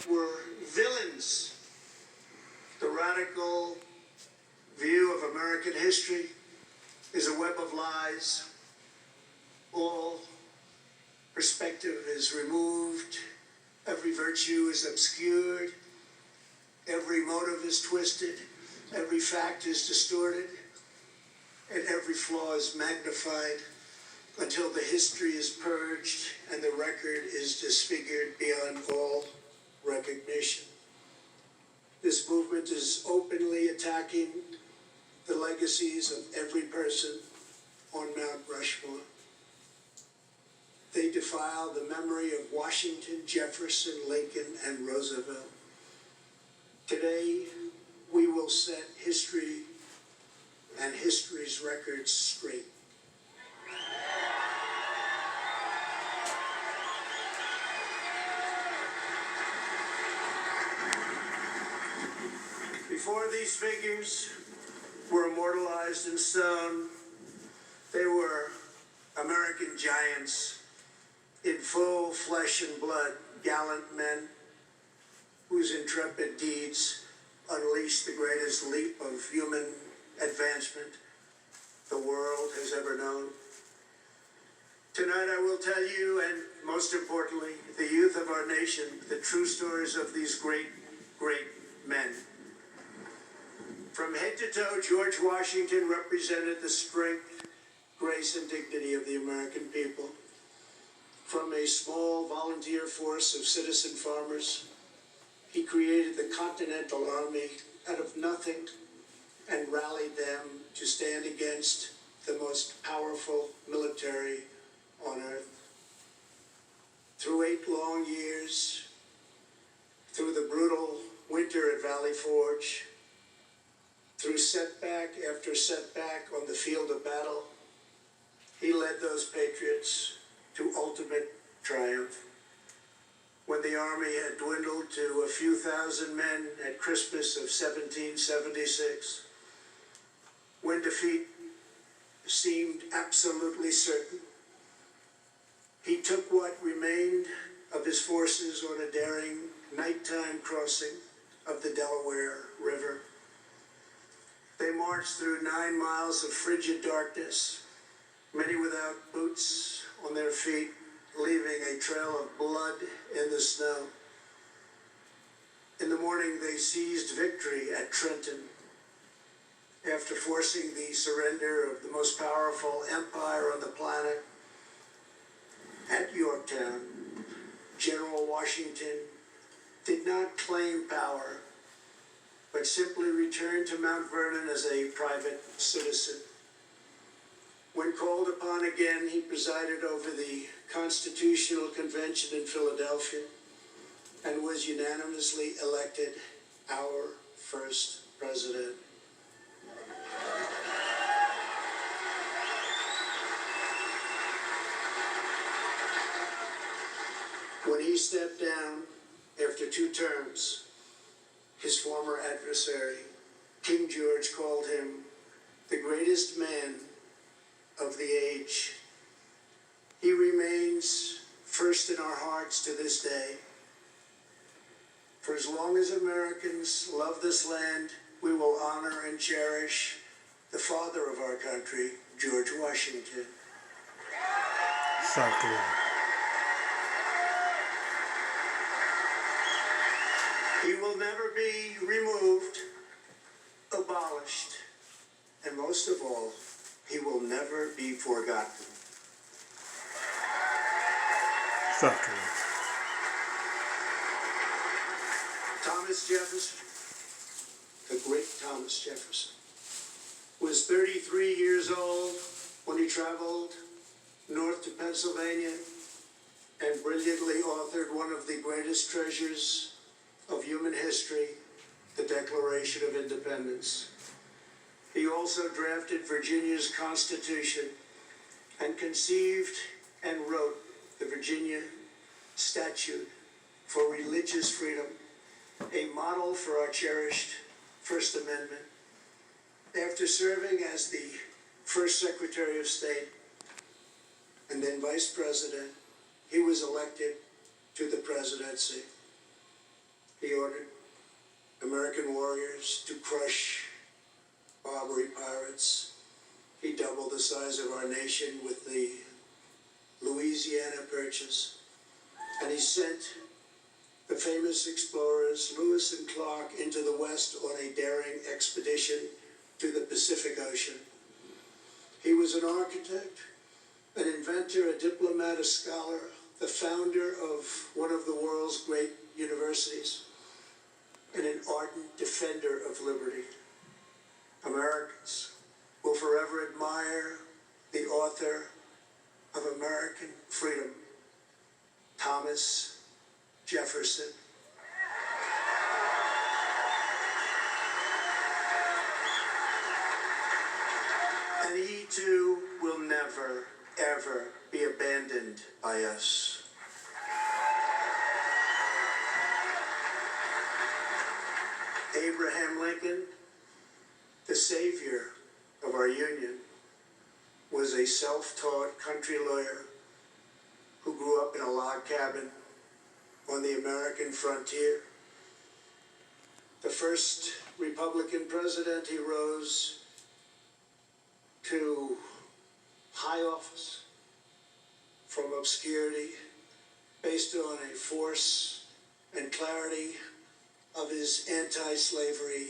were villains. The radical view of American history is a web of lies. All perspective is removed. Every virtue is obscured. Every motive is twisted. Every fact is distorted. And every flaw is magnified until the history is purged and the record is disfigured beyond all recognition. This movement is openly attacking the legacies of every person on Mount Rushmore. They defile the memory of Washington, Jefferson, Lincoln, and Roosevelt. Today, we will set history and history's records straight. Before these figures were immortalized in stone, they were American giants in full flesh and blood, gallant men whose intrepid deeds unleashed the greatest leap of human advancement the world has ever known. Tonight I will tell you, and most importantly, the youth of our nation, the true stories of these great, great men. From head to toe, George Washington represented the strength, grace, and dignity of the American people. From a small volunteer force of citizen farmers, he created the Continental Army out of nothing and rallied them to stand against the most powerful military on earth. Through 8 long years, through the brutal winter at Valley Forge, through setback after setback on the field of battle, he led those patriots to ultimate triumph. When the army had dwindled to a few thousand men at Christmas of 1776, when defeat seemed absolutely certain, he took what remained of his forces on a daring nighttime crossing of the Delaware River. They marched through 9 miles of frigid darkness, many without boots on their feet, leaving a trail of blood in the snow. In the morning, they seized victory at Trenton. After forcing the surrender of the most powerful empire on the planet, at Yorktown, General Washington did not claim power, but simply returned to Mount Vernon as a private citizen. When called upon again, he presided over the Constitutional Convention in Philadelphia and was unanimously elected our first president. When he stepped down after 2 terms, his former adversary, King George, called him the greatest man of the age. He remains first in our hearts to this day. For as long as Americans love this land, we will honor and cherish the father of our country, George Washington. Exactly. He will never be removed, abolished, and most of all, he will never be forgotten. Exactly. Thomas Jefferson, the great Thomas Jefferson, was 33 years old when he traveled north to Pennsylvania and brilliantly authored one of the greatest treasures of human history, the Declaration of Independence. He also drafted Virginia's Constitution and conceived and wrote the Virginia Statute for Religious Freedom, a model for our cherished First Amendment. After serving as the first Secretary of State and then Vice President, he was elected to the presidency. ordered American warriors to crush Barbary pirates. He doubled the size of our nation with the Louisiana Purchase. And he sent the famous explorers Lewis and Clark into the West on a daring expedition to the Pacific Ocean. He was an architect, an inventor, a diplomat, a scholar, the founder of one of the world's great universities, and an ardent defender of liberty. Americans will forever admire the author of American freedom, Thomas Jefferson. And he too will never, ever be abandoned by us. Abraham Lincoln, the savior of our Union, was a self-taught country lawyer who grew up in a log cabin on the American frontier. The first Republican president, he rose to high office from obscurity based on a force and clarity of his anti-slavery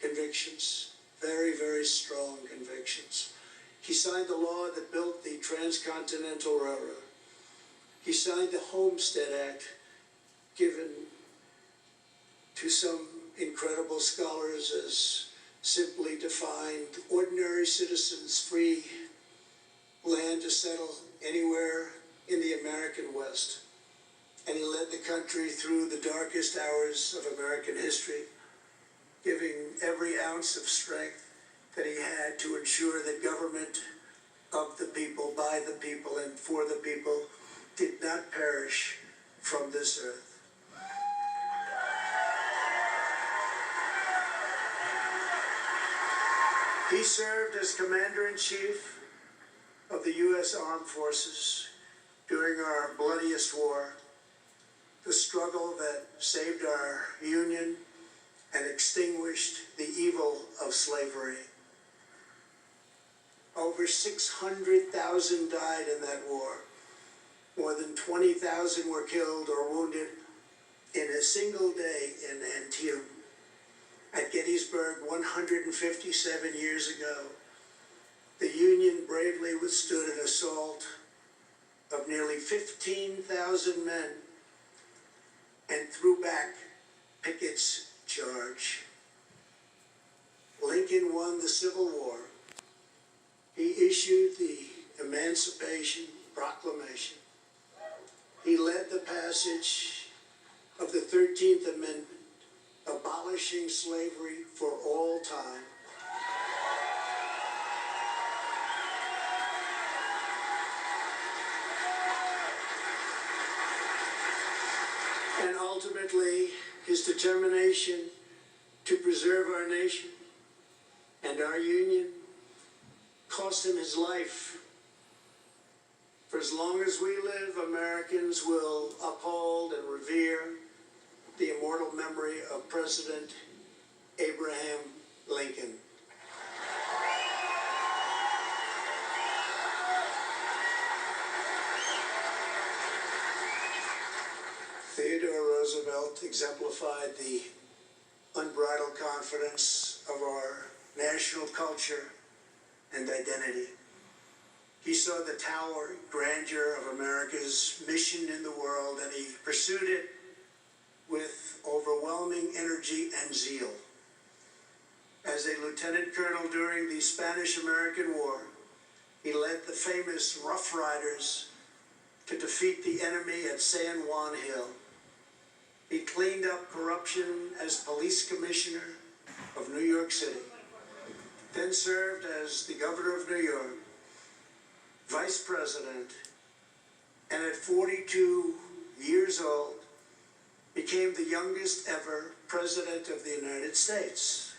convictions, very, very strong convictions. He signed the law that built the Transcontinental Railroad. He signed the Homestead Act, given to some incredible scholars as simply defined ordinary citizens free land to settle anywhere in the American West. And he led the country through the darkest hours of American history, giving every ounce of strength that he had to ensure that government of the people, by the people, and for the people did not perish from this earth. He served as Commander-in-Chief of the U.S. Armed Forces during our bloodiest war, the struggle that saved our Union and extinguished the evil of slavery. Over 600,000 died in that war. More than 20,000 were killed or wounded in a single day in Antietam. At Gettysburg 157 years ago, the Union bravely withstood an assault of nearly 15,000 men and threw back Pickett's charge. Lincoln won the Civil War. He issued the Emancipation Proclamation. He led the passage of the 13th Amendment, abolishing slavery for all time. And ultimately, his determination to preserve our nation and our Union cost him his life. For as long as we live, Americans will uphold and revere the immortal memory of President Abraham Lincoln. Theodore Roosevelt exemplified the unbridled confidence of our national culture and identity. He saw the towering grandeur of America's mission in the world, and he pursued it with overwhelming energy and zeal. As a lieutenant colonel during the Spanish-American War, he led the famous Rough Riders to defeat the enemy at San Juan Hill. He cleaned up corruption as police commissioner of New York City, then served as the governor of New York, vice president, and at 42 years old, became the youngest ever president of the United States.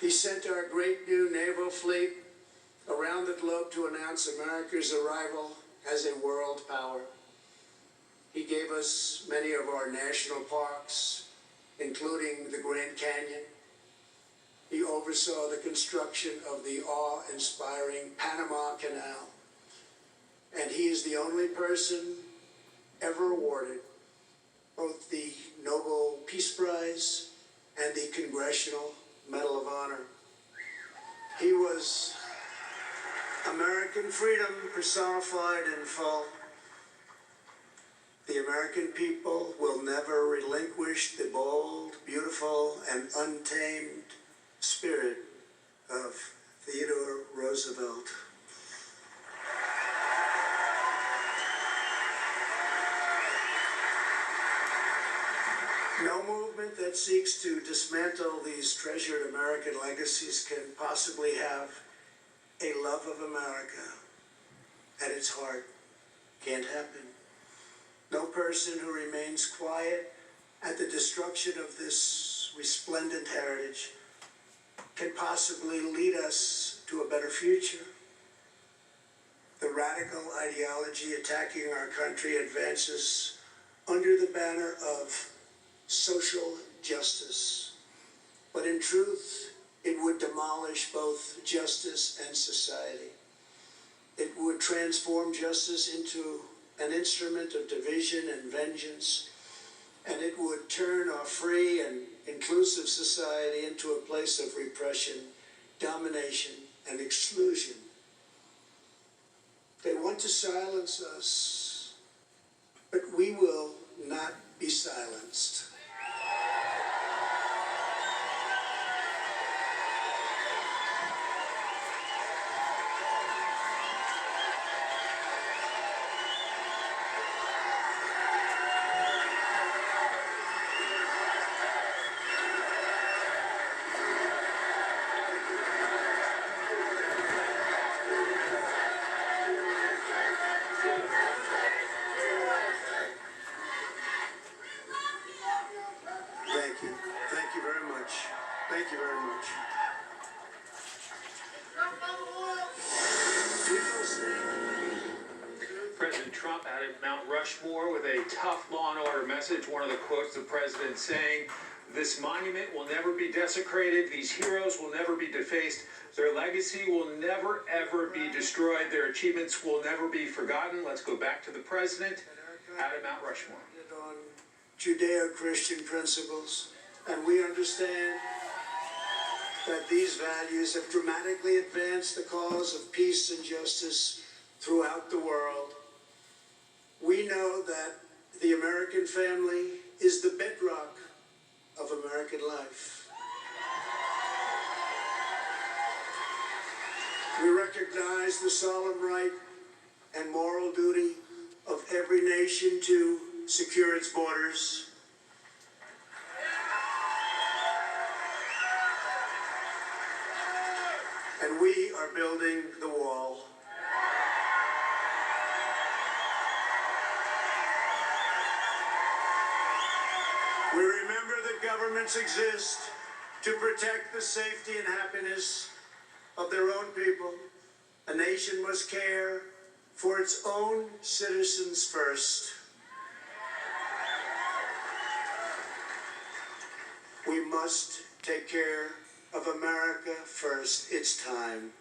He sent our great new naval fleet around the globe to announce America's arrival as a world power. He gave us many of our national parks, including the Grand Canyon. He oversaw the construction of the awe-inspiring Panama Canal. And he is the only person ever awarded both the Nobel Peace Prize and the Congressional Medal of Honor. He was American freedom personified in full. The American people will never relinquish the bold, beautiful, and untamed spirit of Theodore Roosevelt. No movement that seeks to dismantle these treasured American legacies can possibly have a love of America at its heart. Can't happen. No person who remains quiet at the destruction of this resplendent heritage can possibly lead us to a better future. The radical ideology attacking our country advances under the banner of social justice. But in truth, it would demolish both justice and society. It would transform justice into an instrument of division and vengeance, and it would turn our free and inclusive society into a place of repression, domination, and exclusion. They want to silence us, but we will not be silenced. Thank you very much. Thank you very much. President Trump at Mount Rushmore with a tough law and order message. One of the quotes the president saying, "This monument will never be desecrated. These heroes will never be defaced. Their legacy will never, ever be destroyed. Their achievements will never be forgotten." Let's go back to the president at Mount Rushmore. On Judeo-Christian principles, and we understand that these values have dramatically advanced the cause of peace and justice throughout the world. We know that the American family is the bedrock of American life. We recognize the solemn right and moral duty of every nation to secure its borders. And we are building the wall. We remember that governments exist to protect the safety and happiness of their own people. A nation must care for its own citizens first. We must take care of America first. It's time.